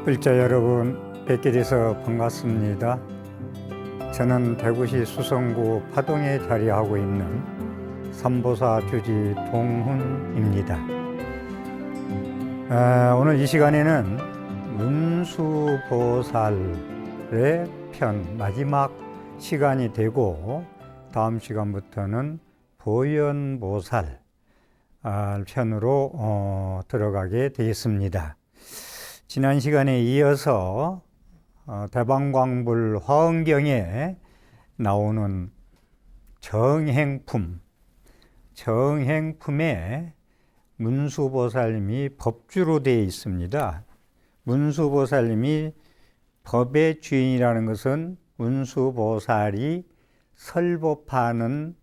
불자 여러분, 뵙게 돼서 반갑습니다. 저는 대구시 수성구 파동에 자리하고 있는 삼보사 주지 동훈입니다. 오늘 이 시간에는 문수보살의 편 마지막 시간이 되고, 다음 시간부터는 보현보살 편으로 들어가게 되겠습니다. 지난 시간에 이어서 대방광불 화엄경에 나오는 정행품에 문수보살님이 법주로 되어 있습니다. 문수보살님이 법의 주인이라는 것은 문수보살이 설법하는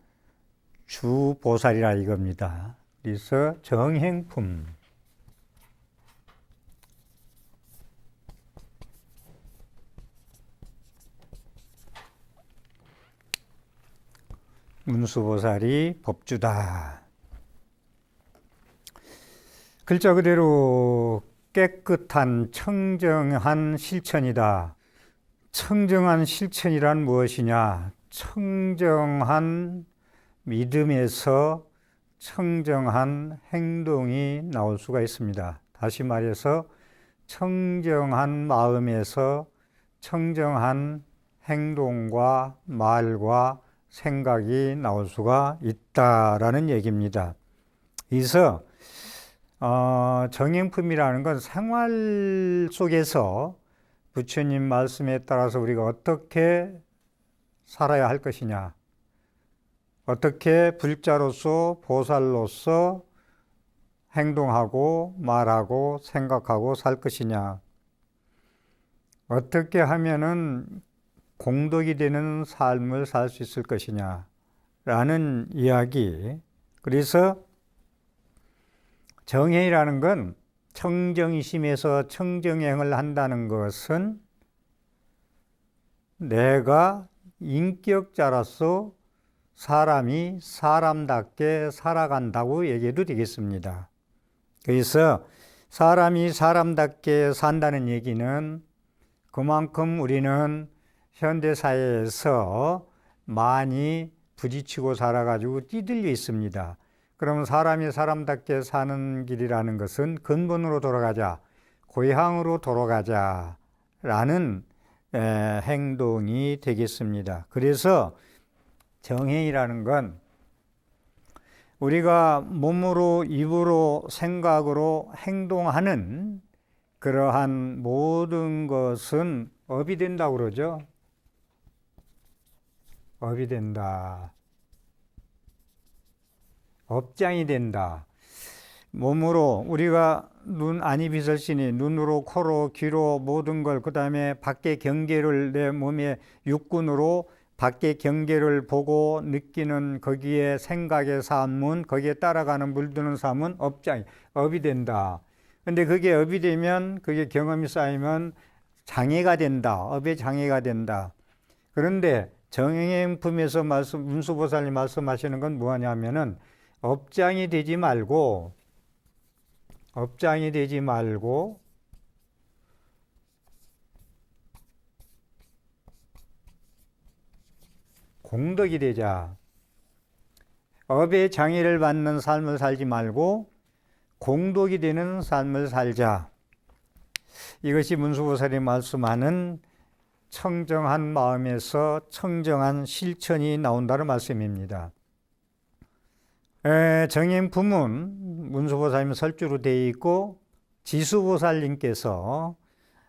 주보살이라 이겁니다. 그래서 정행품, 문수보살이 법주다. 글자 그대로 깨끗한 청정한 실천이다. 청정한 실천이란 무엇이냐? 청정한 믿음에서 청정한 행동이 나올 수가 있습니다. 다시 말해서 청정한 마음에서 청정한 행동과 말과 생각이 나올 수가 있다라는 얘기입니다. 그래서 정행품이라는 건 생활 속에서 부처님 말씀에 따라서 우리가 어떻게 살아야 할 것이냐, 어떻게 불자로서 보살로서 행동하고 말하고 생각하고 살 것이냐, 어떻게 하면은 공덕이 되는 삶을 살 수 있을 것이냐 라는 이야기. 그래서 정행이라는 건 청정심에서 청정행을 한다는 것은 내가 인격자로서 사람이 사람답게 살아간다고 얘기해도 되겠습니다. 그래서 사람이 사람답게 산다는 얘기는 그만큼 우리는 현대사회에서 많이 부딪히고 살아가지고 찌들려 있습니다. 그러면 사람이 사람답게 사는 길이라는 것은 근본으로 돌아가자, 고향으로 돌아가자 라는 행동이 되겠습니다. 그래서 정행이라는 건 우리가 몸으로, 입으로, 생각으로 행동하는 그러한 모든 것은 업이 된다고 그러죠. 업이 된다. 업장이 된다. 몸으로 우리가 눈, 안이 비설시니 눈으로, 코로, 귀로 모든 걸, 그 다음에 밖의 경계를 내 몸의 육군으로 밖의 경계를 보고 느끼는 거기에 생각의 삶은, 거기에 따라가는 물드는 삶은 업이 된다. 근데 그게 업이 되면, 그게 경험이 쌓이면 장애가 된다. 업의 장애가 된다. 그런데 정행품에서 문수보살님 말씀하시는 건 뭐냐면은 업장이 되지 말고 공덕이 되자. 업의 장애를 받는 삶을 살지 말고 공덕이 되는 삶을 살자. 이것이 문수보살이 말씀하는 청정한 마음에서 청정한 실천이 나온다는 말씀입니다. 정행품은 문수보살님 설주로 되어 있고, 지수보살님께서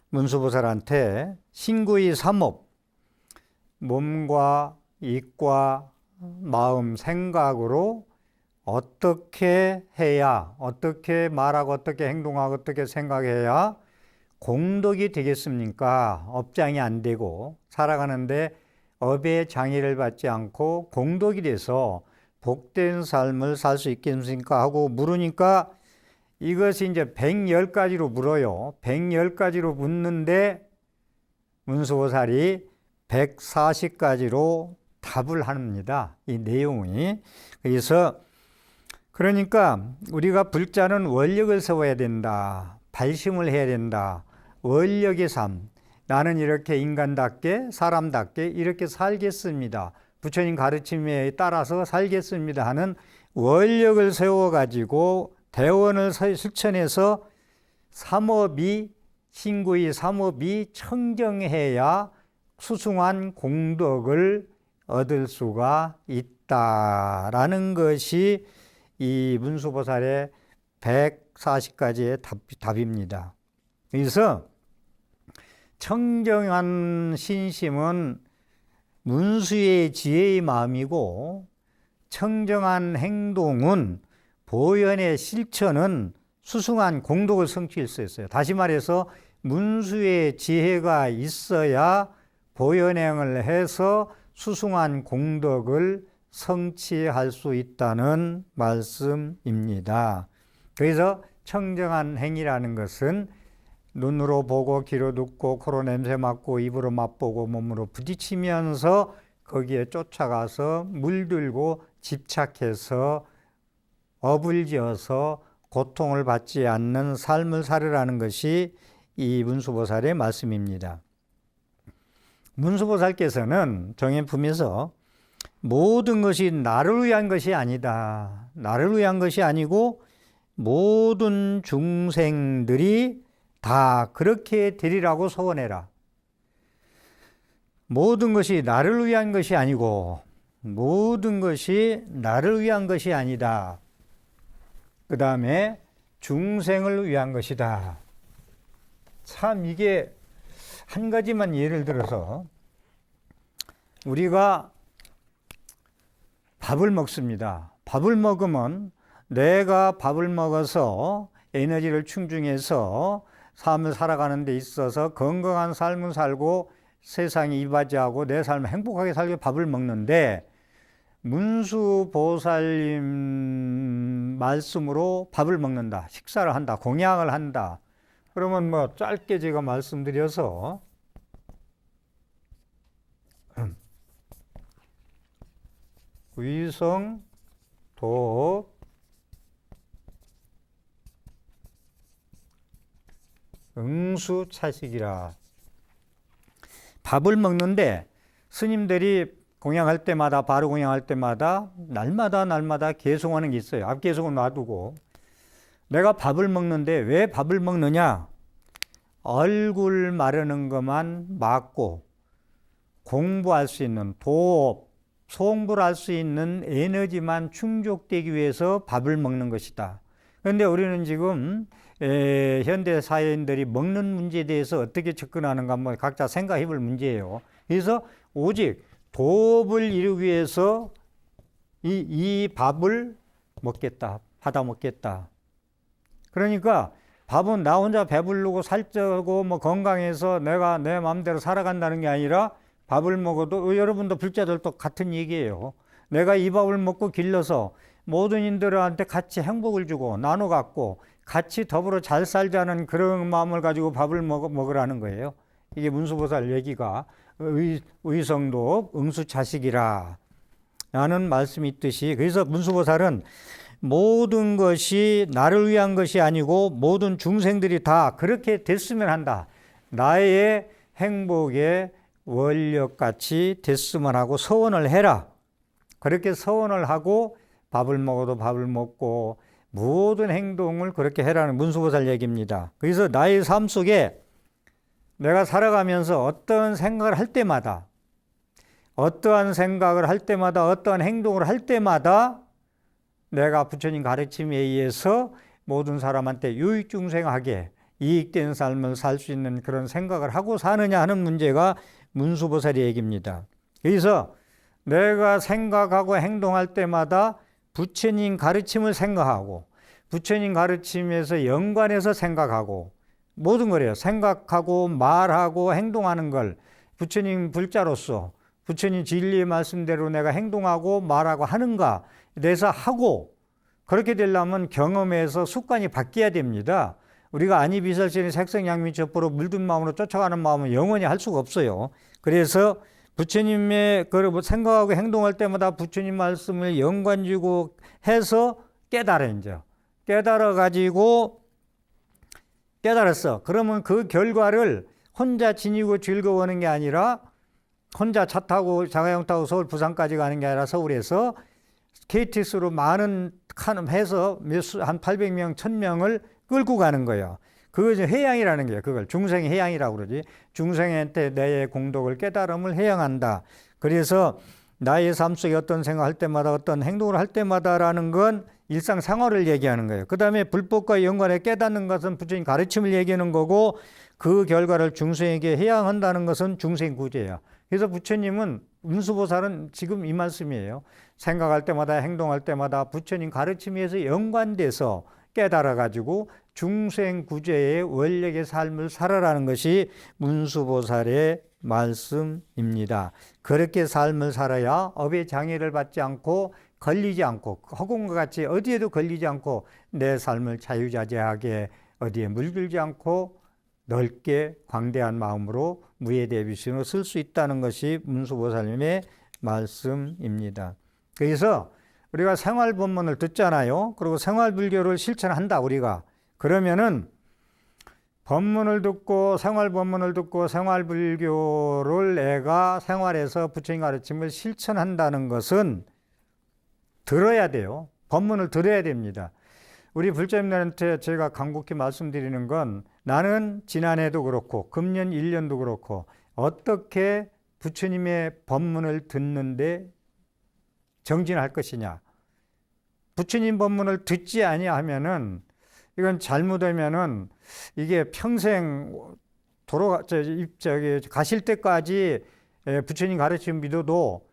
문수보살한테 신구의 삼업, 몸과 입과 마음, 생각으로 어떻게 해야, 어떻게 말하고 어떻게 행동하고 어떻게 생각해야 공덕이 되겠습니까? 업장이 안 되고 살아가는데 업의 장애를 받지 않고 공덕이 돼서 복된 삶을 살 수 있겠습니까? 하고 물으니까 이것이 이제 110가지로 물어요. 110가지로 묻는데 문수보살이 140가지로 답을 합니다. 이 내용이. 그래서 그러니까 우리가 불자는 원력을 세워야 된다. 발심을 해야 된다. 원력의 삶, 나는 이렇게 인간답게 사람답게 이렇게 살겠습니다, 부처님 가르침에 따라서 살겠습니다 하는 원력을 세워가지고 대원을 실천해서 삼업이 신구의 삼업이 청정해야 수승한 공덕을 얻을 수가 있다라는 것이 이 문수보살의 140가지의 답입니다. 그래서 청정한 신심은 문수의 지혜의 마음이고, 청정한 행동은 보현의 실천은 수승한 공덕을 성취할 수 있어요. 다시 말해서 문수의 지혜가 있어야 보현행을 해서 수승한 공덕을 성취할 수 있다는 말씀입니다. 그래서 청정한 행위라는 것은 눈으로 보고 귀로 듣고 코로 냄새 맡고 입으로 맛보고 몸으로 부딪히면서 거기에 쫓아가서 물들고 집착해서 업을 지어서 고통을 받지 않는 삶을 살으라는 것이 이 문수보살의 말씀입니다. 문수보살께서는 정행품에서 모든 것이 나를 위한 것이 아니다, 나를 위한 것이 아니고 모든 중생들이 다 그렇게 되리라고 소원해라. 모든 것이 나를 위한 것이 아니고 모든 것이 나를 위한 것이 아니다. 그 다음에 중생을 위한 것이다. 참 이게 한 가지만 예를 들어서 우리가 밥을 먹습니다. 밥을 먹으면 내가 밥을 먹어서 에너지를 충전해서 삶을 살아가는 데 있어서 건강한 삶을 살고 세상에 이바지하고 내 삶을 행복하게 살기 위해 밥을 먹는데, 문수보살님 말씀으로 밥을 먹는다, 식사를 한다, 공양을 한다. 그러면 뭐 짧게 제가 말씀드려서 위성, 도, 응수차식이라. 밥을 먹는데 스님들이 공양할 때마다, 바로 공양할 때마다 날마다 개송하는 게 있어요. 앞개송은 놔두고 내가 밥을 먹는데 왜 밥을 먹느냐? 얼굴 마르는 것만 막고 공부할 수 있는 도업, 송부를 할 수 있는 에너지만 충족되기 위해서 밥을 먹는 것이다. 그런데 우리는 지금 현대 사회인들이 먹는 문제에 대해서 어떻게 접근하는가 한번 각자 생각해 볼 문제예요. 그래서 오직 도업을 이루기 위해서 이 밥을 먹겠다, 받아 먹겠다. 그러니까 밥은 나 혼자 배부르고 살쪄고 뭐 건강해서 내가 내 마음대로 살아간다는 게 아니라, 밥을 먹어도 여러분도 불자들도 같은 얘기예요. 내가 이 밥을 먹고 길러서 모든 인들한테 같이 행복을 주고 나눠 갖고 같이 더불어 잘 살자는 그런 마음을 가지고 밥을 먹으라는 거예요. 이게 문수보살 얘기가 의성도 응수차식이라 라는 말씀이 있듯이, 그래서 문수보살은 모든 것이 나를 위한 것이 아니고 모든 중생들이 다 그렇게 됐으면 한다, 나의 행복의 원력같이 됐으면 하고 서원을 해라. 그렇게 서원을 하고 밥을 먹어도 밥을 먹고 모든 행동을 그렇게 해라는 문수보살 얘기입니다. 그래서 나의 삶 속에 내가 살아가면서 어떤 생각을 할 때마다, 어떠한 생각을 할 때마다, 어떠한 행동을 할 때마다 내가 부처님 가르침에 의해서 모든 사람한테 유익중생하게 이익된 삶을 살 수 있는 그런 생각을 하고 사느냐 하는 문제가 문수보살의 얘기입니다. 그래서 내가 생각하고 행동할 때마다 부처님 가르침을 생각하고 부처님 가르침에서 연관해서 생각하고 모든 거래요. 생각하고 말하고 행동하는 걸 부처님 불자로서 부처님 진리의 말씀대로 내가 행동하고 말하고 하는가 내서 하고, 그렇게 되려면 경험에서 습관이 바뀌어야 됩니다. 우리가 아니비설신의 색성양미첩보로 물든 마음으로 쫓아가는 마음은 영원히 할 수가 없어요. 그래서 부처님의 생각하고 행동할 때마다 부처님 말씀을 연관지고 해서 깨달아, 이제 깨달아 가지고 깨달았어. 그러면 그 결과를 혼자 지니고 즐거워하는 게 아니라 혼자 차 타고 자가용 타고 서울 부산까지 가는 게 아니라 서울에서 KTX로 많은 칸 해서 한 800명, 1000명을 끌고 가는 거예요. 그것이 해양이라는 거예요. 그걸 중생의 해양이라고 그러지. 중생한테 내의 공덕을 깨달음을 해양한다. 그래서 나의 삶 속에 어떤 생각할 때마다 어떤 행동을 할 때마다라는 건 일상생활을 얘기하는 거예요. 그 다음에 불법과 연관해 깨닫는 것은 부처님 가르침을 얘기하는 거고 그 결과를 중생에게 해양한다는 것은 중생구제예요. 그래서 부처님은 운수보살은 지금 이 말씀이에요. 생각할 때마다 행동할 때마다 부처님 가르침에서 연관돼서 깨달아가지고 중생구제의 원력의 삶을 살아라는 것이 문수보살의 말씀입니다. 그렇게 삶을 살아야 업의 장애를 받지 않고 걸리지 않고 허공과 같이 어디에도 걸리지 않고 내 삶을 자유자재하게 어디에 물들지 않고 넓게 광대한 마음으로 무예대비신으로 쓸 수 있다는 것이 문수보살님의 말씀입니다. 그래서 우리가 생활법문을 듣잖아요. 그리고 생활불교를 실천한다 우리가. 그러면은 법문을 듣고 생활법문을 듣고 생활불교를 내가 생활에서 부처님 가르침을 실천한다는 것은 들어야 돼요. 법문을 들어야 됩니다. 우리 불자님들한테 제가 간곡히 말씀드리는 건 나는 지난해도 그렇고 금년 1년도 그렇고 어떻게 부처님의 법문을 듣는데 정진할 것이냐. 부처님 법문을 듣지 아니하면은 이건 잘못하면은 이게 평생 가실 때까지 부처님 가르침 믿어도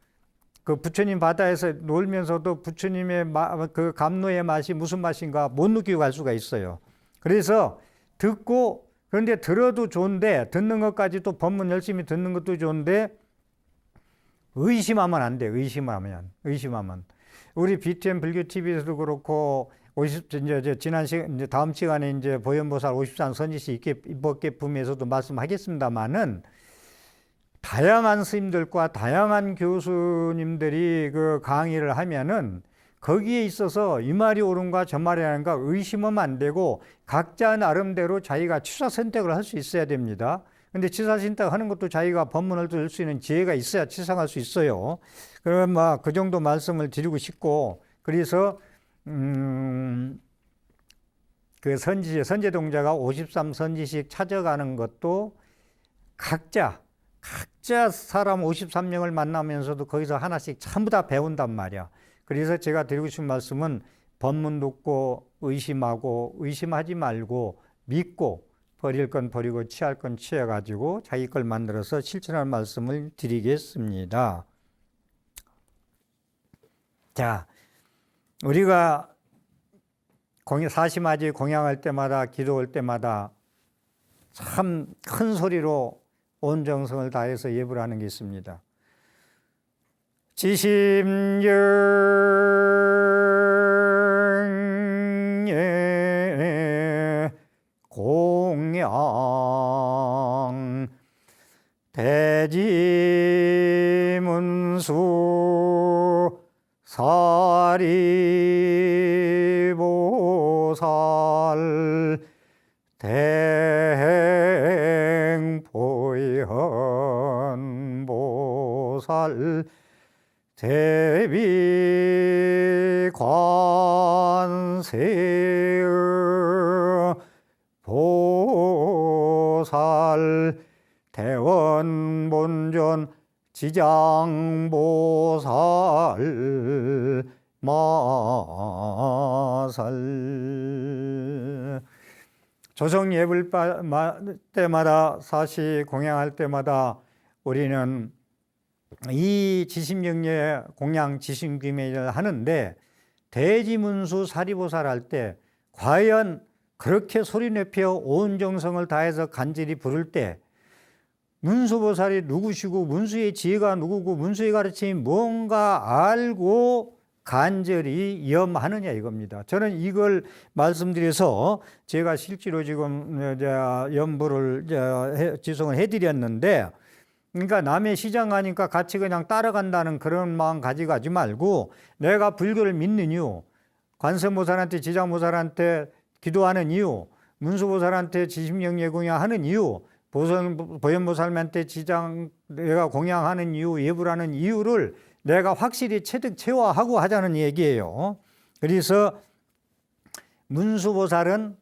그 부처님 바다에서 놀면서도 부처님의 그 감로의 맛이 무슨 맛인가 못 느끼고 갈 수가 있어요. 그래서 듣고 그런데 들어도 좋은데 듣는 것까지 또 법문 열심히 듣는 것도 좋은데 의심하면 안 돼. 의심하면 우리 BTN 불교 TV에서도 그렇고 이제 다음 시간에 이제 보현보살 53 선지시 입법계품에서도 말씀하겠습니다만은 다양한 스님들과 다양한 교수님들이 그 강의를 하면은 거기에 있어서 이 말이 옳은가 저 말이 옳은가 의심하면 안 되고 각자 나름대로 자기가 취사 선택을 할 수 있어야 됩니다. 근데 취사 선택하는 것도 자기가 법문을 들을 수 있는 지혜가 있어야 취사할 수 있어요. 그럼 그 정도 말씀을 드리고 싶고 그래서 그 선제동자가 53 선지식 찾아가는 것도 각자 사람 53명을 만나면서도 거기서 하나씩 전부 다 배운단 말이야. 그래서 제가 드리고 싶은 말씀은 법문 듣고 의심하지 말고 믿고 버릴 건 버리고 취할 건 취해가지고 자기 걸 만들어서 실천할 말씀을 드리겠습니다. 자, 우리가 사시마지 공양할 때마다 기도할 때마다 참 큰 소리로 온 정성을 다해서 예불 하는 게 있습니다. 지심경에 공양 대지문수 사리보살 대행보현보살 대비관세의 보살 대원본전 지장보살 마살 조성 예불 때마다 사시 공양할 때마다 우리는 이 지심경례 공양 지심귀매를 하는데 대지문수 사리보살 할 때 과연 그렇게 소리 높여 온 정성을 다해서 간절히 부를 때 문수보살이 누구시고 문수의 지혜가 누구고 문수의 가르침이 뭔가 알고 간절히 염하느냐 이겁니다. 저는 이걸 말씀드려서 제가 실제로 지금 염불을 지송을 해드렸는데 그러니까 남의 시장 가니까 같이 그냥 따라간다는 그런 마음 가지 말고 내가 불교를 믿는 이유 관세음보살한테 지장보살한테 기도하는 이유 문수보살한테 지심영예 공양하는 이유, 보현보살한테 지장 내가 공양하는 이유, 예불하는 이유를 내가 확실히 체득체화하고 하자는 얘기예요. 그래서 문수보살은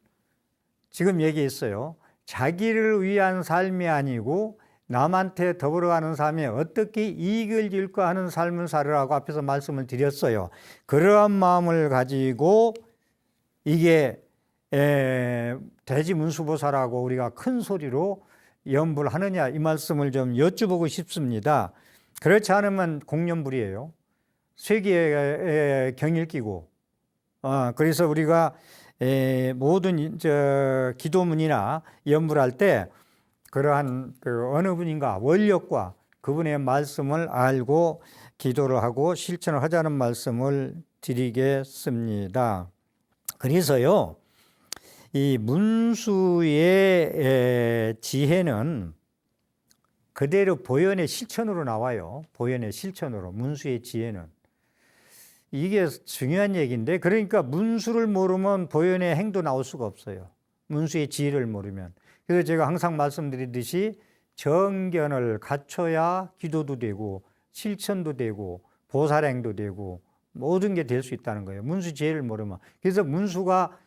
지금 얘기했어요. 자기를 위한 삶이 아니고 남한테 더불어가는 삶에 어떻게 이익을 줄까 하는 삶을 살으라고 앞에서 말씀을 드렸어요. 그러한 마음을 가지고 이게 대지문수보살하고 우리가 큰 소리로 연불 하느냐 이 말씀을 좀 여쭈보고 싶습니다. 그렇지 않으면 공연불이에요. 쇠기에 경일 끼고 그래서 우리가 모든 기도문이나 연불할 때 그러한 어느 분인가 원력과 그분의 말씀을 알고 기도를 하고 실천을 하자는 말씀을 드리겠습니다. 그래서요, 이 문수의 지혜는 그대로 보현의 실천으로 나와요. 보현의 실천으로, 문수의 지혜는. 이게 중요한 얘기인데, 그러니까 문수를 모르면 보현의 행도 나올 수가 없어요. 문수의 지혜를 모르면. 그래서 제가 항상 말씀드리듯이 정견을 갖춰야 기도도 되고 실천도 되고 보살행도 되고 모든 게 될 수 있다는 거예요. 문수 지혜를 모르면. 그래서 문수가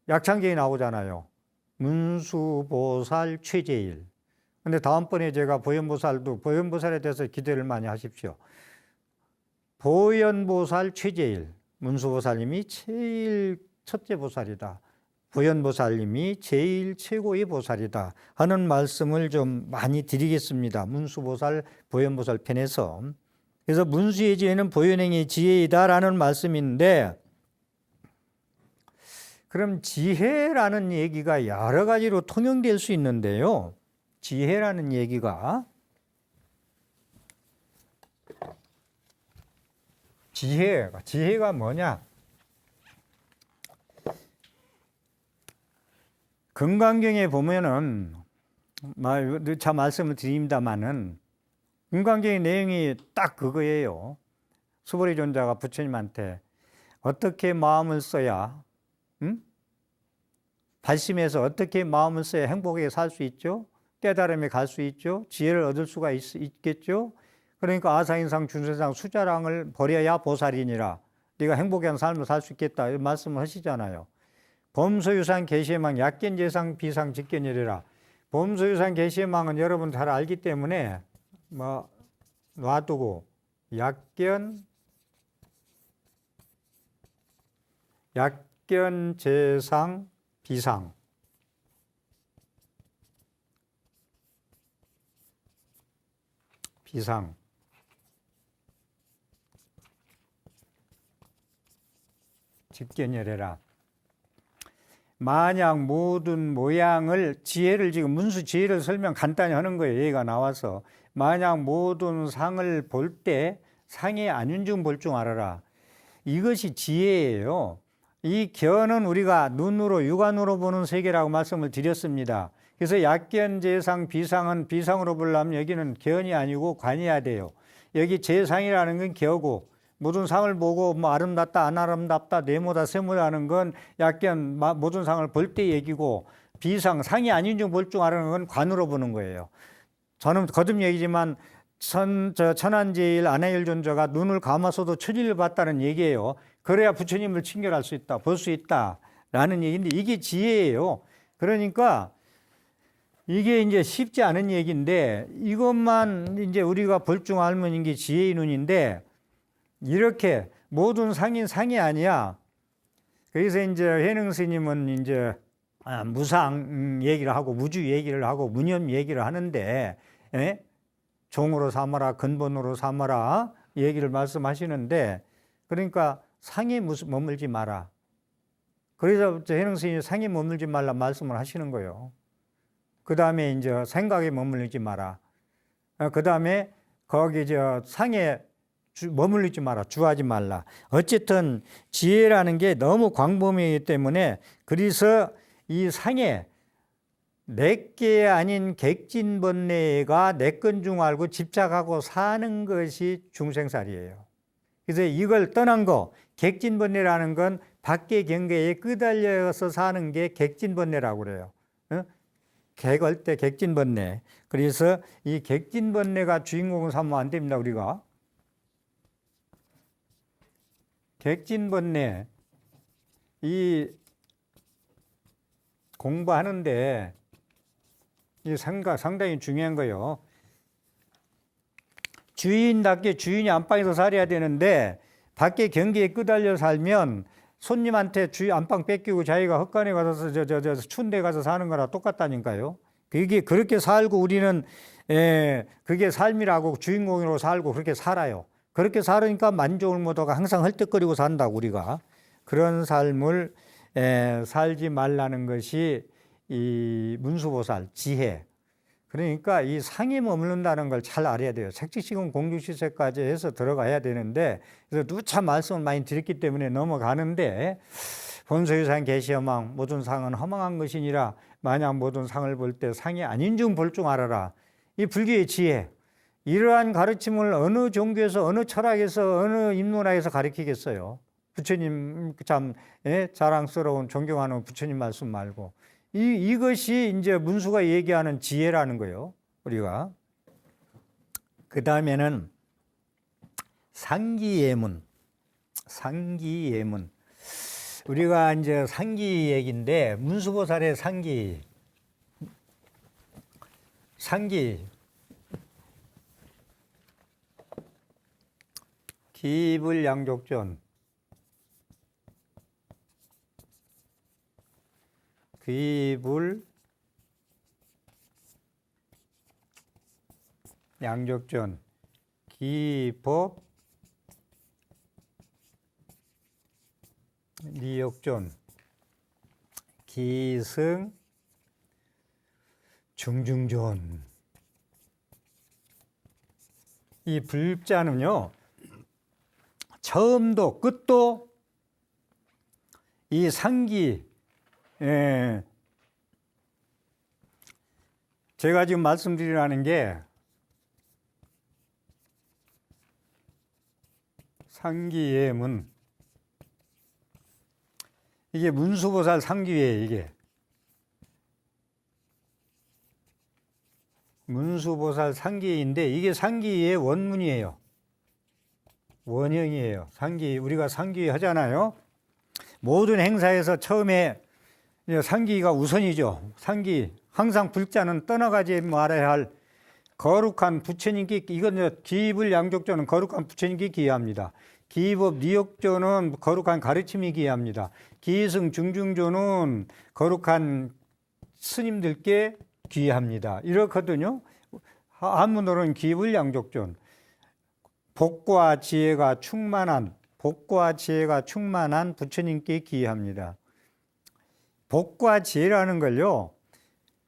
약창경에 나오잖아요. 문수보살 최제일. 근데 다음번에 제가 보현보살에 대해서 기대를 많이 하십시오. 보현보살 최제일. 문수보살님이 제일 첫째 보살이다. 보현보살님이 제일 최고의 보살이다 하는 말씀을 좀 많이 드리겠습니다. 문수보살, 보현보살 편에서. 그래서 문수의 지혜는 보현행의 지혜이다라는 말씀인데, 그럼 지혜라는 얘기가 여러 가지로 통용될 수 있는데요. 지혜라는 얘기가 지혜가 뭐냐? 금강경에 보면은 자 말씀을 드립니다마는 금강경의 내용이 딱 그거예요. 수보리 존자가 부처님한테 어떻게 마음을 써야 발심해서 어떻게 마음을 써야 행복하게 살 수 있죠? 깨달음에 갈 수 있죠? 지혜를 얻을 수가 있겠죠? 그러니까 아사인상, 준세상, 수자랑을 버려야 보살이니라. 네가 행복한 삶을 살 수 있겠다 이런 말씀을 하시잖아요. 범소유상 계시망 약견재상 비상 직견이래라. 범소유상 계시망은 여러분 잘 알기 때문에 놔두고 약견 재상 비상 직견이래라. 만약 모든 모양을 지혜를 지금 문수 지혜를 설명 간단히 하는 거예요. 얘가 나와서 만약 모든 상을 볼 때 상의 안윤중 볼 줄 알아라. 이것이 지혜예요. 이 견은 우리가 눈으로 육안으로 보는 세계라고 말씀을 드렸습니다. 그래서 약견 재상 비상은 비상으로 보려면 여기는 견이 아니고 관이어야 돼요. 여기 재상이라는 건 겨고 모든 상을 보고 아름답다 안 아름답다 네모다 세모다 하는 건 약견 모든 상을 볼 때 얘기고 비상 상이 아닌 줄 볼 줄 아는 건 관으로 보는 거예요. 저는 거듭 얘기지만 천안제일 안해일 존자가 눈을 감아서도 천일을 봤다는 얘기예요. 그래야 부처님을 친결할 수 있다, 볼 수 있다라는 얘기인데 이게 지혜예요. 그러니까 이게 이제 쉽지 않은 얘기인데 이것만 이제 우리가 볼 줄 알면 이게 지혜의 눈인데 이렇게 모든 상인 상이 아니야. 그래서 이제 해능 스님은 이제 무상 얘기를 하고 무주 얘기를 하고 무념 얘기를 하는데 종으로 삼아라 근본으로 삼아라 얘기를 말씀하시는데 그러니까 상에 머물지 마라. 그래서 해능 스님이 상에 머물지 말라 말씀을 하시는 거예요. 그 다음에 이제 생각에 머물지 마라. 그 다음에 거기 상에 머물리지 마라. 주하지 말라. 어쨌든 지혜라는 게 너무 광범위하기 때문에 그래서 이 상에 내게 아닌 객진번뇌가 내 건 중 알고 집착하고 사는 것이 중생살이에요. 그래서 이걸 떠난 거 객진번뇌라는 건 밖의 경계에 끄달려서 사는 게 객진번뇌라고 그래요. 객할 때 객진번뇌. 그래서 이 객진번뇌가 주인공을 삼으면 안 됩니다, 우리가. 객진번뇌. 이 공부하는데 이 상당히 중요한 거예요. 주인답게 주인이 안방에서 살아야 되는데 밖에 경계에 끄달려 살면 손님한테 안방 뺏기고 자기가 헛간에 가서 추운 데 가서 사는 거랑 똑같다니까요. 그게 그렇게 살고 우리는 그게 삶이라고 주인공으로 살고 그렇게 살아요. 그렇게 살으니까 만족을 못하고 항상 헐떡거리고 산다고 우리가. 그런 삶을 살지 말라는 것이 이 문수보살 지혜. 그러니까 이 상에 머무른다는 걸 잘 알아야 돼요. 색지시공 공주시세까지 해서 들어가야 되는데, 그래서 누차 말씀을 많이 드렸기 때문에 넘어가는데, 본소유상 계시허망 모든 상은 허망한 것이니라. 만약 모든 상을 볼 때 상이 아닌 중 볼 줄 알아라. 이 불교의 지혜. 이러한 가르침을 어느 종교에서, 어느 철학에서, 어느 인문학에서 가르치겠어요. 부처님 참 자랑스러운 존경하는 부처님 말씀 말고. 이것이 이제 문수가 얘기하는 지혜라는 거예요, 우리가. 그 다음에는 상기예문. 상기예문. 우리가 이제 상기 얘기인데, 문수보살의 상기. 기불양족존. 귀불 양족존 기법 미역존 기승 중중존. 이 불자는요 처음도 끝도 이 상기 제가 지금 말씀드리라는 게 상기예문. 이게 문수보살 상기예요, 이게. 문수보살 상기인데 이게 상기의 원문이에요. 원형이에요. 상기, 우리가 상기 하잖아요. 모든 행사에서 처음에 상기가 우선이죠. 상기. 항상 불자는 떠나가지 말아야 할 거룩한 부처님께, 이건 기불양족존은 거룩한 부처님께 기여합니다. 기법 니역존은 거룩한 가르침이 기여합니다. 기승 중중존은 거룩한 스님들께 기여합니다. 이렇거든요. 한문으로는 기불양족존. 복과 지혜가 충만한 부처님께 기여합니다. 복과 지혜라는 걸요,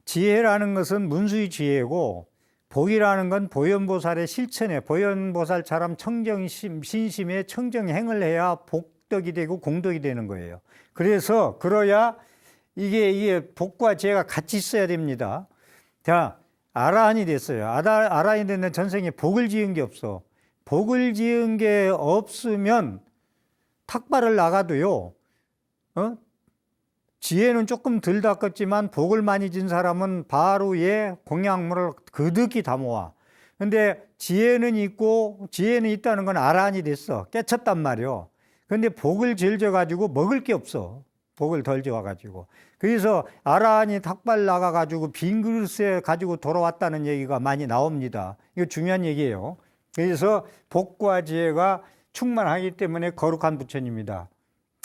지혜라는 것은 문수의 지혜고, 복이라는 건 보현보살의 실천에, 보현보살처럼 신심의 청정행을 해야 복덕이 되고 공덕이 되는 거예요. 그래서 그래야 이게 복과 지혜가 같이 있어야 됩니다. 자, 아라한이 됐어요. 아라한이 됐는데 전생에 복을 지은 게 없어. 복을 지은 게 없으면 탁발을 나가도요, 지혜는 조금 덜 닦았지만 복을 많이 진 사람은 바로의 공양물을 그득히 다 모아. 근데 지혜는 있다는 건 아라한이 됐어. 깨쳤단 말이요. 근데 복을 질 져가지고 먹을 게 없어. 복을 덜 지어가지고. 그래서 아라한이 탁발 나가가지고 빈 그릇에 가지고 돌아왔다는 얘기가 많이 나옵니다. 이거 중요한 얘기예요. 그래서 복과 지혜가 충만하기 때문에 거룩한 부처님이다.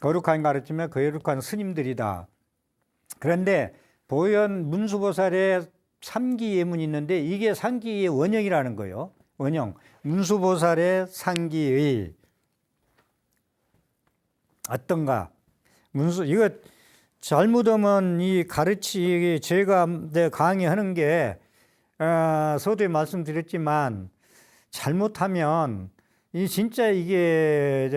거룩한 가르침에 거룩한 스님들이다. 그런데 보현 문수보살의 삼기예문이 있는데 이게 상기의 원형이라는 거예요. 원형. 문수보살의 상기의 어떤가? 이거 잘못하면 제가 강의하는 게 서두에 말씀드렸지만 잘못하면 진짜 이게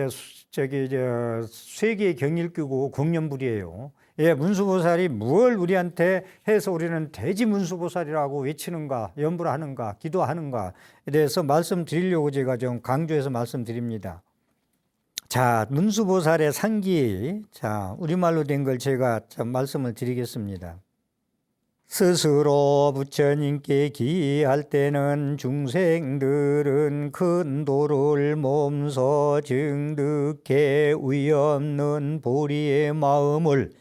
세계의 경일기고 공연불이에요. 문수보살이 뭘 우리한테 해서 우리는 돼지 문수보살이라고 외치는가, 연부를 하는가, 기도하는가에 대해서 말씀드리려고 제가 좀 강조해서 말씀드립니다. 자, 문수보살의 상기. 자, 우리말로 된 걸 제가 좀 말씀을 드리겠습니다. 스스로 부처님께 기할 때는 중생들은 큰 도를 몸소 증득해 위없는 보리의 마음을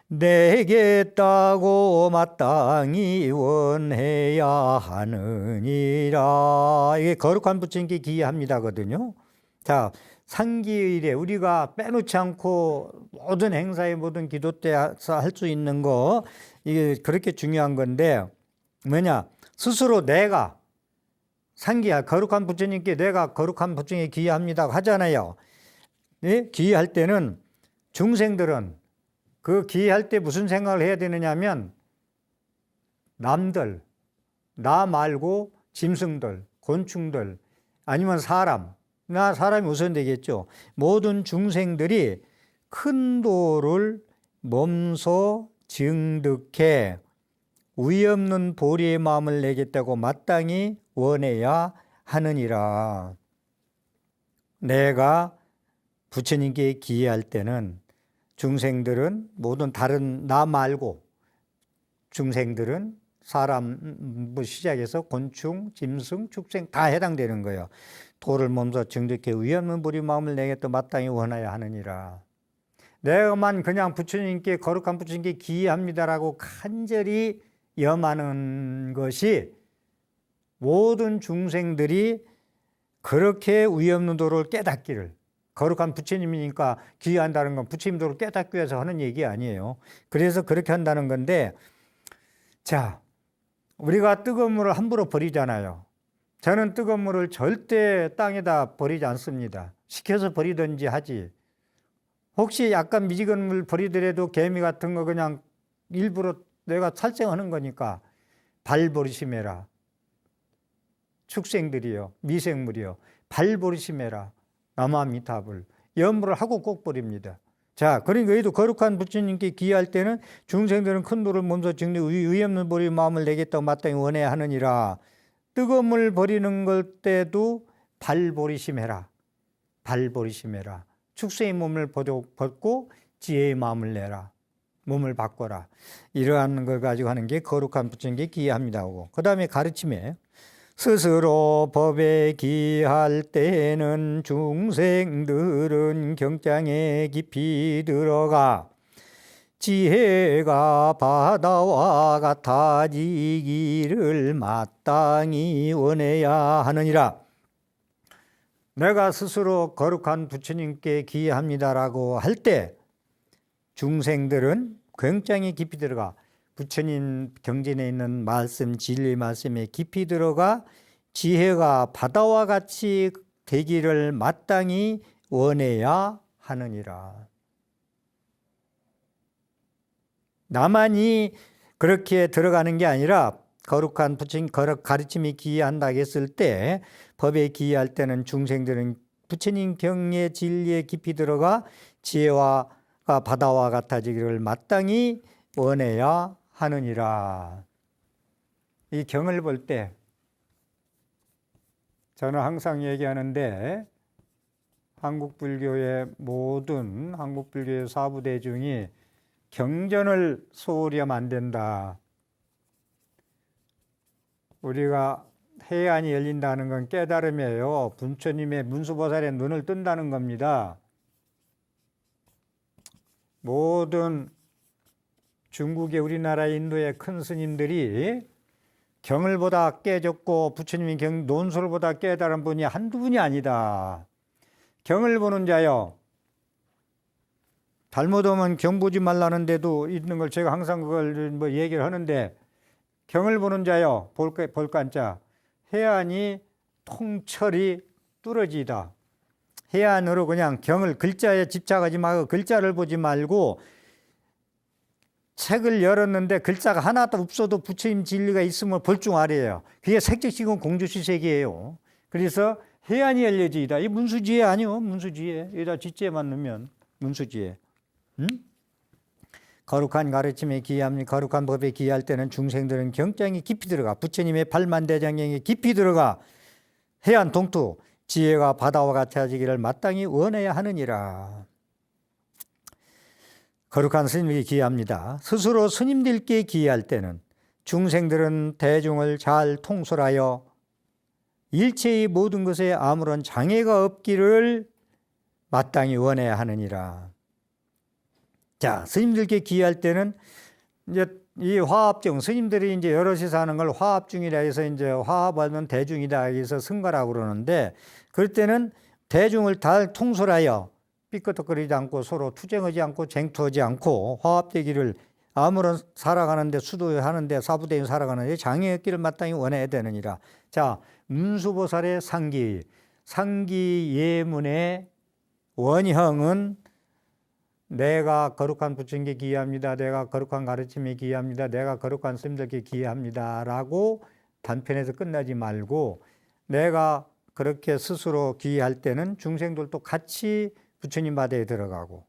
내겠다고 마땅히 원해야 하느니라. 이게 거룩한 부처님께 기합니다거든요. 자, 상기일에 우리가 빼놓지 않고 모든 행사에 모든 기도 때서 할 수 있는 거, 이게 그렇게 중요한 건데 뭐냐, 스스로 내가 상기야, 거룩한 부처님께 내가 거룩한 부처님께 기합니다 하잖아요. 예? 기할 때는 중생들은 그 기할 때 무슨 생각을 해야 되느냐 하면 남들, 나 말고 짐승들, 곤충들, 아니면 사람, 나 사람이 우선 되겠죠. 모든 중생들이 큰 도를 몸소 증득해 위없는 보리의 마음을 내겠다고 마땅히 원해야 하느니라. 내가 부처님께 기할 때는 중생들은 모든 다른 나 말고 중생들은 사람 시작해서 곤충, 짐승, 축생 다 해당되는 거예요. 도를 몸소 증득해 위없는 보리 마음을 내겠다 마땅히 원하여 하느니라. 내가만 그냥 부처님께 거룩한 부처님께 기합니다라고 간절히 염하는 것이 모든 중생들이 그렇게 위없는 도를 깨닫기를, 거룩한 부처님이니까 기한다는 건 부처님 도를 깨닫기 위해서 하는 얘기 아니에요. 그래서 그렇게 한다는 건데, 자, 우리가 뜨거운 물을 함부로 버리잖아요. 저는 뜨거운 물을 절대 땅에다 버리지 않습니다. 식혀서 버리든지 하지. 혹시 약간 미지근 물 버리더라도 개미 같은 거 그냥 일부러 내가 살생하는 거니까 발버리심해라. 축생들이요, 미생물이요, 발버리심해라. 나마미타불. 염불을 하고 꼭 버립니다. 자, 그러니까 여기도 거룩한 부처님께 기할 때는 중생들은 큰 도를 몸소 증득 위없는 보리 마음을 내겠다고 마땅히 원해야 하느니라. 뜨거운 물 버리는 것 때도 발버리심해라. 발버리심해라. 축생의 몸을 벗고 지혜의 마음을 내라. 몸을 바꿔라. 이러한 걸 가지고 하는 게 거룩한 부처님께 기합니다. 그 다음에 가르침에 스스로 법에 기할 때는 중생들은 경장에 깊이 들어가 지혜가 바다와 같아지기를 마땅히 원해야 하느니라. 내가 스스로 거룩한 부처님께 기합니다라고 할 때 중생들은 굉장히 깊이 들어가 부처님 경전에 있는 말씀, 진리의 말씀에 깊이 들어가 지혜가 바다와 같이 되기를 마땅히 원해야 하느니라. 나만이 그렇게 들어가는 게 아니라 거룩한 부처님 가르침이 기이한다 했을 때, 법에 기이할 때는 중생들은 부처님 경의 진리에 깊이 들어가 지혜와 바다와 같아지기를 마땅히 원해야 하느니라. 이 경을 볼 때 저는 항상 얘기하는데, 한국불교의 모든 한국불교의 사부대중이 경전을 소홀히 하면 안 된다. 우리가 해안이 열린다는 건 깨달음이에요. 부처님의 문수보살의 눈을 뜬다는 겁니다. 모든 중국의 우리나라 인도의 큰 스님들이 경을 보다 깨졌고 부처님의 논술을 보다 깨달은 분이 한두 분이 아니다. 경을 보는 자요. 잘못하면 경 보지 말라는 데도 있는 걸 제가 항상 그걸 뭐 얘기를 하는데, 경을 보는 자요. 볼간자. 해안이 통철이 뚫어지다. 해안으로 그냥 경을 글자에 집착하지 말고 글자를 보지 말고 책을 열었는데 글자가 하나도 없어도 부처님 진리가 있음을 볼 줄 알아요. 그게 색적시공 공주시색이에요. 그래서 해안이 열려지이다. 이 문수지혜 아니요. 문수지혜. 여기다 지혜만 넣으면 문수지혜. 응? 거룩한 가르침에 기이합니다. 거룩한 법에 기이할 때는 중생들은 경장이 깊이 들어가 부처님의 발만대장경에 깊이 들어가 해안 동투 지혜가 바다와 같아지기를 마땅히 원해야 하느니라. 거룩한 스님에게 기회합니다. 스스로 스님들께 기회할 때는 중생들은 대중을 잘 통솔하여 일체의 모든 것에 아무런 장애가 없기를 마땅히 원해야 하느니라. 자, 스님들께 기회할 때는 이제 이 화합중, 스님들이 이제 여럿이서 하는 걸 화합중이라 해서 이제 화합하면 대중이다 해서 승가라고 그러는데, 그럴 때는 대중을 잘 통솔하여 삐끄덕거리지 않고 서로 투쟁하지 않고 쟁투하지 않고 화합되기를, 아무런 살아가는데 수도하는데 사부대인 살아가는데 장애 없기를 마땅히 원해야 되느니라. 자, 문수보살의 상기 예문의 원형은 내가 거룩한 부처님께 기회합니다. 내가 거룩한 가르침에 기회합니다. 내가 거룩한 스님들께 기회합니다. 라고 단편에서 끝나지 말고, 내가 그렇게 스스로 기회할 때는 중생들도 같이 부처님 바다에 들어가고,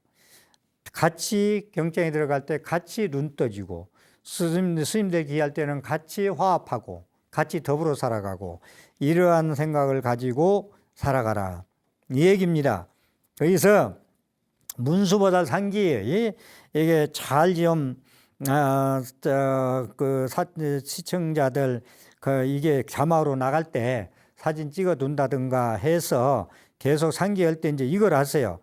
같이 경전에 들어갈 때 같이 눈 떠지고, 스님들 기회할 때는 같이 화합하고 같이 더불어 살아가고, 이러한 생각을 가지고 살아가라, 이 얘기입니다. 여기서 문수보살 상기, 이게 잘 좀 시청자들 이게 자막으로 나갈 때 사진 찍어 둔다든가 해서 계속 상기할 때 이제 이걸 하세요.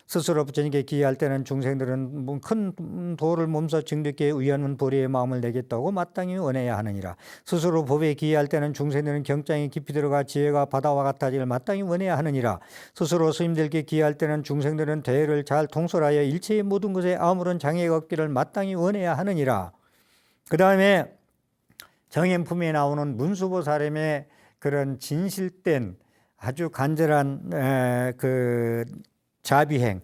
스스로 부처님께 기회할 때는 중생들은 큰 도를 몸소 증득해 의연한 보리의 마음을 내겠다고 마땅히 원해야 하느니라. 스스로 법에 기회할 때는 중생들은 경장에 깊이 들어가 지혜가 바다와 같아지를 마땅히 원해야 하느니라. 스스로 스님들께 기회할 때는 중생들은 대를 잘 통솔하여 일체의 모든 것에 아무런 장애가 없기를 마땅히 원해야 하느니라. 그 다음에 정행품에 나오는 문수보살의 그런 진실된 아주 간절한 그 자비행,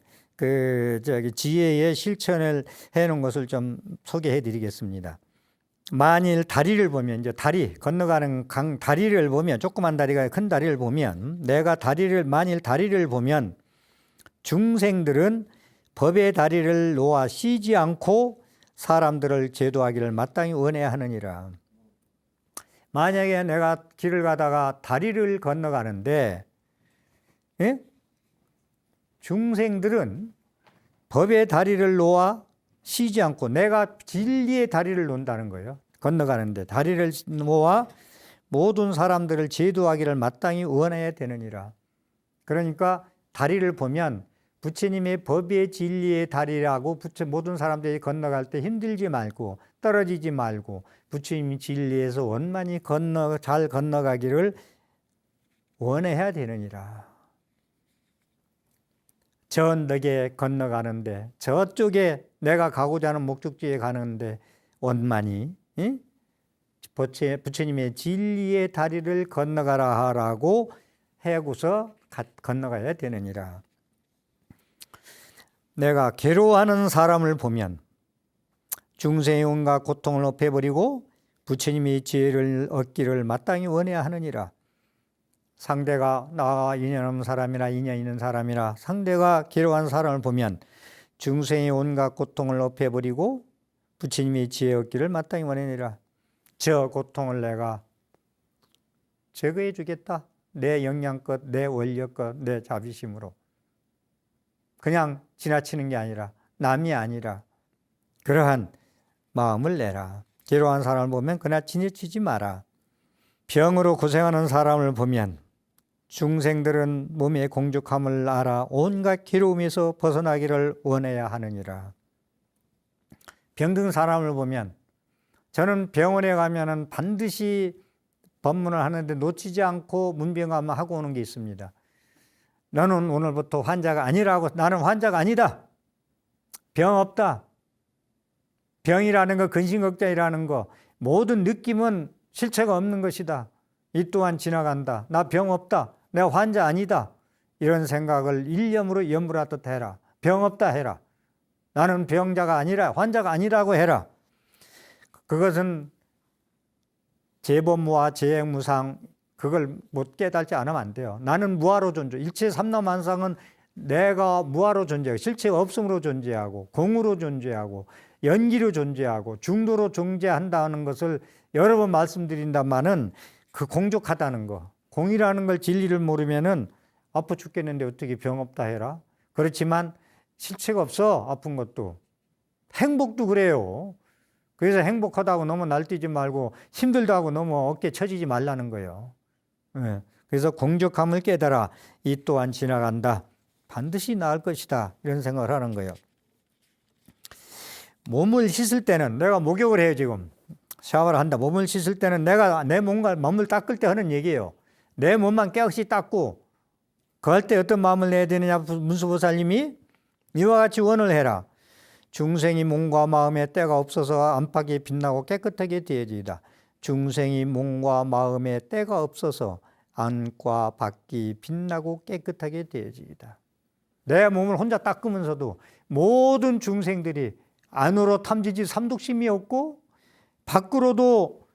지혜의 실천을 해놓은 것을 좀 소개해 드리겠습니다. 만일 다리를 보면, 이제 다리, 건너가는 강 다리를 보면, 조그만 다리가 큰 다리를 보면, 만일 다리를 보면 중생들은 법의 다리를 놓아 쉬지 않고 사람들을 제도하기를 마땅히 원해야 하느니라. 만약에 내가 길을 가다가 다리를 건너가는데, 예? 중생들은 법의 다리를 놓아 쉬지 않고, 내가 진리의 다리를 놓는다는 거예요. 건너가는데 다리를 놓아 모든 사람들을 제도하기를 마땅히 원해야 되느니라. 그러니까 다리를 보면 부처님의 법의 진리의 다리라고, 모든 사람들이 건너갈 때 힘들지 말고 떨어지지 말고 부처님의 진리에서 원만히 잘 건너가기를 원해야 되느니라. 저 언덕에 건너가는데, 저쪽에 내가 가고자 하는 목적지에 가는데 원만히 부처님의 진리의 다리를 건너가라 하라고 해고서 건너가야 되느니라. 내가 괴로워하는 사람을 보면 중생의 온갖 고통을 없애버리고 부처님의 지혜를 얻기를 마땅히 원해야 하느니라. 상대가 나와 인연 없는 사람이나 인연 있는 사람이나 상대가 괴로워하는 사람을 보면 중생의 온갖 고통을 없애버리고 부처님의 지혜 얻기를 마땅히 원하느니라. 저 고통을 내가 제거해 주겠다. 내 역량껏, 내 원력껏, 내 자비심으로. 그냥 지나치는 게 아니라, 남이 아니라 그러한 마음을 내라. 괴로워하는 사람을 보면 그나 지나치지 마라. 병으로 고생하는 사람을 보면 중생들은 몸의 공죽함을 알아 온갖 괴로움에서 벗어나기를 원해야 하느니라. 병든 사람을 보면, 저는 병원에 가면은 반드시 법문을 하는데 놓치지 않고 문병하면 하고 오는 게 있습니다. 너는 오늘부터 환자가 아니라고. 나는 환자가 아니다. 병 없다. 병이라는 거, 근심걱정이라는 거, 모든 느낌은 실체가 없는 것이다. 이 또한 지나간다. 나 병 없다. 내가 환자 아니다. 이런 생각을 일념으로 염불하듯 해라. 병 없다 해라. 나는 병자가 아니라, 환자가 아니라고 해라. 그것은 재범무와 재행무상, 그걸 못 깨달지 않으면 안 돼요. 나는 무아로 존재. 일체 삼라만상은 내가 무아로 존재하고, 실체 없음으로 존재하고, 공으로 존재하고, 연기로 존재하고, 중도로 존재한다는 것을 여러 번 말씀드린다마는 그 공족하다는 거, 공이라는 걸 진리를 모르면은 아파 죽겠는데 어떻게 병 없다 해라. 그렇지만 실체가 없어. 아픈 것도. 행복도 그래요. 그래서 행복하다고 너무 날뛰지 말고 힘들다고 너무 어깨 처지지 말라는 거예요. 예. 그래서 공적함을 깨달아. 이 또한 지나간다. 반드시 나을 것이다. 이런 생각을 하는 거예요. 몸을 씻을 때는 내가 목욕을 해요. 지금 샤워를 한다. 몸을 씻을 때는 내가 내 몸을 닦을 때 하는 얘기예요. 내 몸만 깨끗이 닦고 그럴 때 어떤 마음을 내야 되느냐. 문수보살님이 이와 같이 원을 해라. 중생이 몸과 마음에 때가 없어서 안팎이 빛나고 깨끗하게 되어지이다. 중생이 몸과 마음에 때가 없어서 안과 밖이 빛나고 깨끗하게 되어지이다. 내 몸을 혼자 닦으면서도 모든 중생들이 안으로 탐지지 삼독심이 없고 밖으로도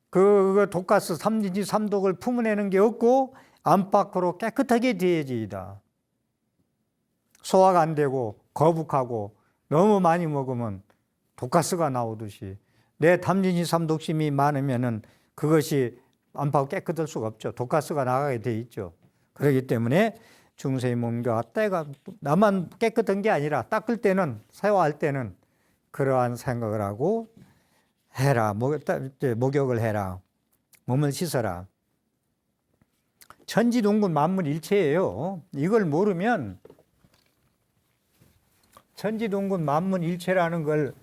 그 독가스 삼지지 삼독을 품어내는 게 없고 안팎으로 깨끗하게 되어지이다. 소화가 안 되고 거북하고 너무 많이 먹으면 독가스가 나오듯이 내 탐진지 삼독심이 많으면은 그것이 안팎 깨끗할 수가 없죠. 독가스가 나가게 돼 있죠. 그렇기 때문에 중생의 몸과 때가 나만 깨끗한 게 아니라 닦을 때는 샤워할 때는 그러한 생각을 하고 해라. 목욕을 해라. 몸을 씻어라. 천지동군 만문일체예요. 이걸 모르면 천지동군 만문일체라는 걸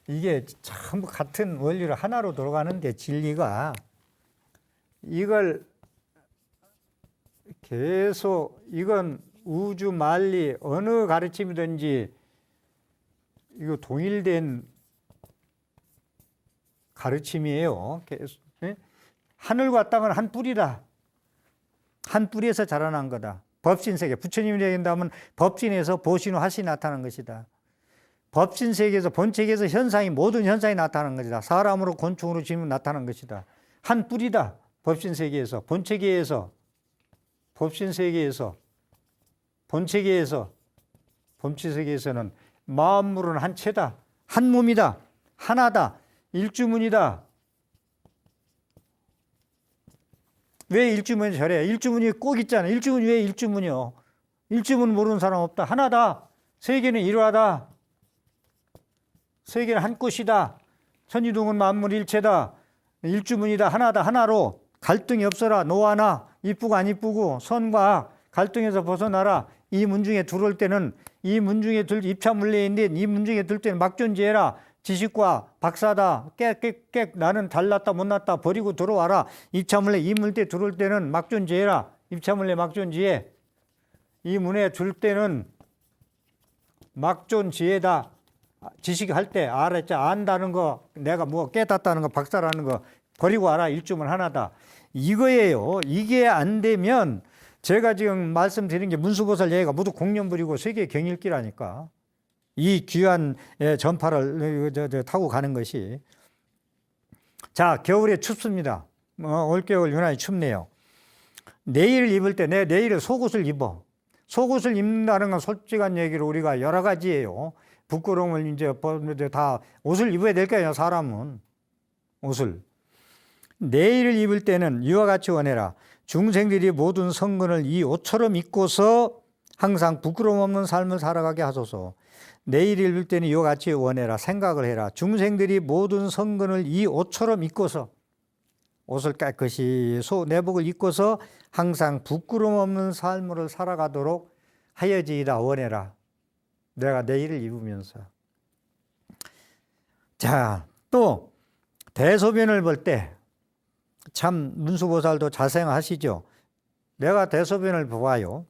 이게 전부 같은 원리로 하나로 돌아가는데 진리가 이걸 계속 이건 우주 만리 어느 가르침이든지 이거 동일된 가르침이에요. 하늘과 땅은 한 뿌리다. 한 뿌리에서 자라난 거다. 법신세계, 부처님이 얘기한다면 법신에서 보신 후 하시 나타난 것이다. 법신세계에서 본체계에서 현상이 모든 현상이 나타난 것이다. 사람으로 곤충으로 지면 나타난 것이다. 한 뿌리다. 법신세계에서 본체계에서 법신세계에서 본체계에서 본체세계에서는 만물은 한 채다. 한 몸이다. 하나다. 일주문이다. 왜 일주문이 저래? 일주문이 꼭 있잖아. 일주문이 왜 일주문이요? 일주문 모르는 사람 없다. 하나다. 세계는 일화다. 세계는 한 꽃이다. 천지동은 만물일체다. 일주문이다. 하나다. 하나로 갈등이 없어라. 노하나 이쁘고 안 이쁘고 선과 악 갈등에서 벗어나라. 이 문중에 들어올 때는 이 문중에 입차물레인데 이 문중에 들 때는 막존지해라. 지식과 박사다. 나는 달랐다 못났다 버리고 들어와라. 입차물레 이 물때 들어올 때는 막존지해라. 입차물레 막존지해. 이 문에 들 때는 막존지혜다. 지식할 때 알았자 안다는 거 내가 뭐 깨닫다는 거 박사라는 거 버리고 알아. 일주문 하나다. 이거예요. 이게 안 되면 제가 지금 말씀드린 게 문수보살 얘기가 모두 공연 부리고 세계 경일기라니까. 이 귀한 전파를 타고 가는 것이. 자, 겨울에 춥습니다. 올겨울 유난히 춥네요. 내일을 입을 때 내 내일을 속옷을 입어. 속옷을 입는다는 건 솔직한 얘기로 우리가 여러 가지예요. 부끄러움을 이제 다 옷을 입어야 될 거예요. 사람은 옷을. 내일을 입을 때는 이와 같이 원해라. 중생들이 모든 성근을 이 옷처럼 입고서 항상 부끄러움 없는 삶을 살아가게 하소서. 내일을 입을 때는 이와 같이 원해라. 생각을 해라. 중생들이 모든 성근을 이 옷처럼 입고서 옷을 깨끗이 내복을 입고서 항상 부끄러움 없는 삶을 살아가도록 하여지이다. 원해라. 내가 내일을 입으면서. 자, 또 대소변을 볼 때 참 문수보살도 잘 생각하시죠. 내가 대소변을 보아요.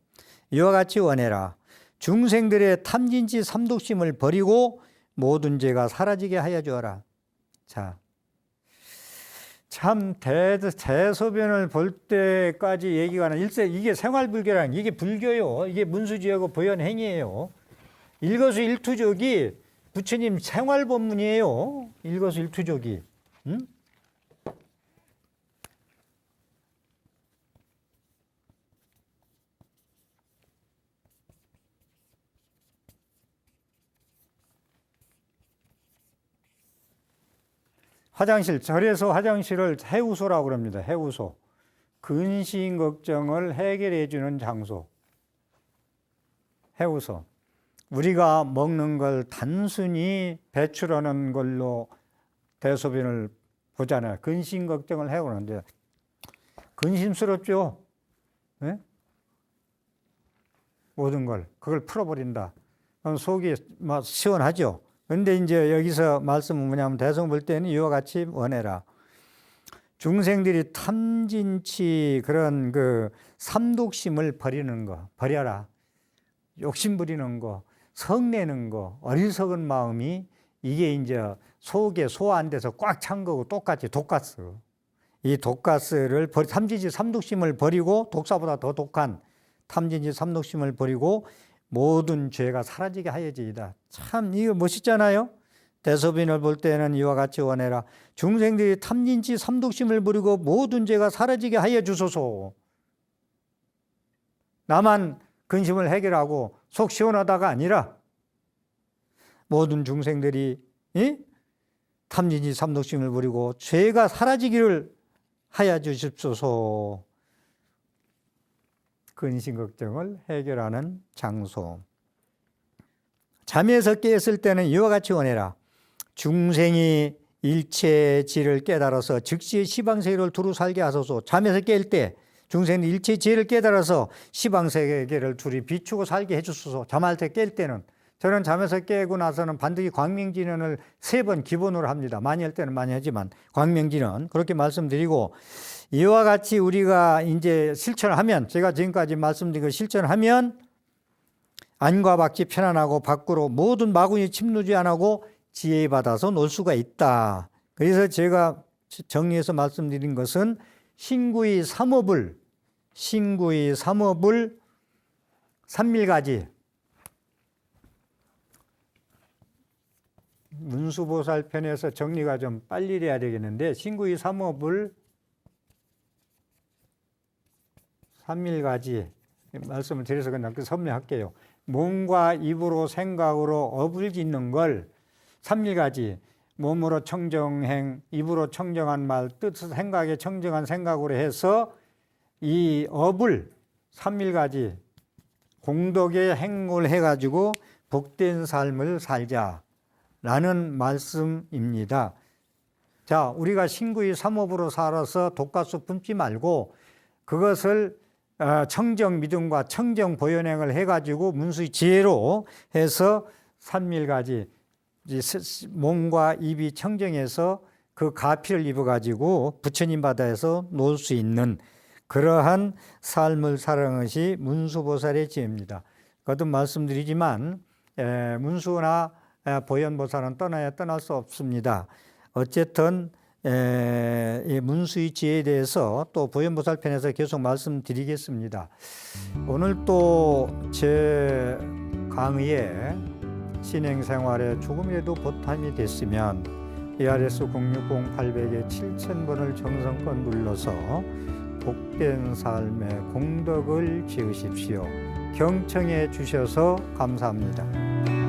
이와 같이 원해라. 중생들의 탐진치 삼독심을 버리고 모든 죄가 사라지게 하여 주어라. 자, 참 대소변을 볼 때까지 얘기가 하는 일세 이게 생활불교라는 이게 불교요. 이게 문수지하고 보현행이에요. 일거수일투족이 부처님 생활법문이에요. 일거수일투족이. 응? 화장실, 절에서 화장실을 해우소라고 그럽니다. 해우소. 근심 걱정을 해결해 주는 장소. 해우소. 우리가 먹는 걸 단순히 배출하는 걸로 대소변을 보잖아요. 근심 걱정을 해오는데 근심스럽죠. 네? 모든 걸 그걸 풀어버린다. 그럼 속이 막 시원하죠. 그런데 이제 여기서 말씀은 뭐냐면 대성 볼 때는 이와 같이 원해라. 중생들이 탐진치 그런 그 삼독심을 버리는 거 버려라. 욕심 부리는 거, 성내는 거, 어리석은 마음이 이게 이제 속에 소화 안 돼서 꽉 찬 거고 똑같이 독가스. 이 독가스를 탐진치 삼독심을 버리고 독사보다 더 독한 탐진치 삼독심을 버리고 모든 죄가 사라지게 하여지이다. 참 이거 멋있잖아요. 대소변을 볼 때는 이와 같이 원해라. 중생들이 탐진치 삼독심을 버리고 모든 죄가 사라지게 하여 주소서. 나만 근심을 해결하고 속 시원하다가 아니라 모든 중생들이 탐진치 삼독심을 버리고 죄가 사라지기를 하여 주십소서. 근심 걱정을 해결하는 장소. 잠에서 깨었을 때는 이와 같이 원해라. 중생이 일체의 지를 깨달아서 즉시 시방세계를 두루 살게 하소서. 잠에서 깰 때 중생이 일체의 지혜를 깨달아서 시방세계를 둘이 비추고 살게 해주소서. 잠할 때 깰 때는 저는 잠에서 깨고 나서는 반드시 광명진언을 3번 기본으로 합니다. 많이 할 때는 많이 하지만 광명진언 그렇게 말씀드리고 이와 같이 우리가 이제 실천하면 제가 지금까지 말씀드린 거 실천하면 안과 밖이 편안하고 밖으로 모든 마군이 침노지 안 하고 지혜 받아서 놀 수가 있다. 그래서 제가 정리해서 말씀드린 것은 신구의 삼업을 삼밀가지 문수보살 편에서 정리가 좀 빨리 돼야 되겠는데 신구의 삼업을 삼밀가지 말씀을 드려서 그냥 설명할게요. 몸과 입으로 생각으로 업을 짓는 걸 삼밀가지 몸으로 청정행, 입으로 청정한 말, 뜻, 생각에 청정한 생각으로 해서 이 업을 삼밀가지 공덕의 행을 해가지고 복된 삶을 살자라는 말씀입니다. 자, 우리가 신구의 삼업으로 살아서 독가수 품지 말고 그것을 청정 믿음과 청정 보현행을 해가지고 문수의 지혜로 해서 삼밀가지 몸과 입이 청정해서 그 가피를 입어가지고 부처님 바다에서 놀 수 있는 그러한 삶을 사는 것이 문수보살의 지혜입니다. 거듭 말씀드리지만 문수나 보현보살은 떠날 수 없습니다. 어쨌든 이 문수의 지혜에 대해서 또 보현보살 편에서 계속 말씀드리겠습니다. 오늘 또 제 강의에 신행생활에 조금이라도 보탬이 됐으면 ARS 060-800에 7000번을 정성껏 눌러서 복된 삶의 공덕을 지으십시오. 경청해 주셔서 감사합니다.